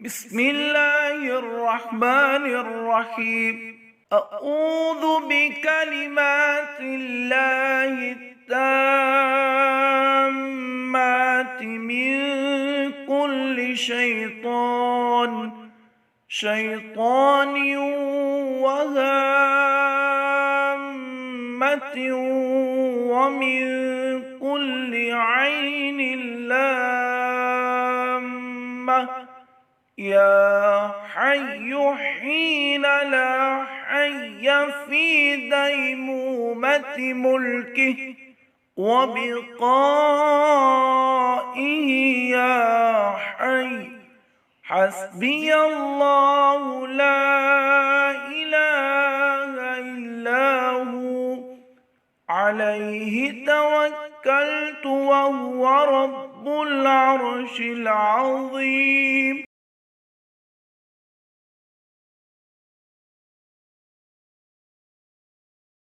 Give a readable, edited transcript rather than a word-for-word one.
بسم الله الرحمن الرحيم. أعوذ بكلمات الله التامات من كل شيطان وهامة ومن كل عين لامة يا حي حين لا حي في ديمومة ملكه وبقائه يا حي. حسبي الله لا إله إلا هو عليه توكلت وهو رب العرش العظيم.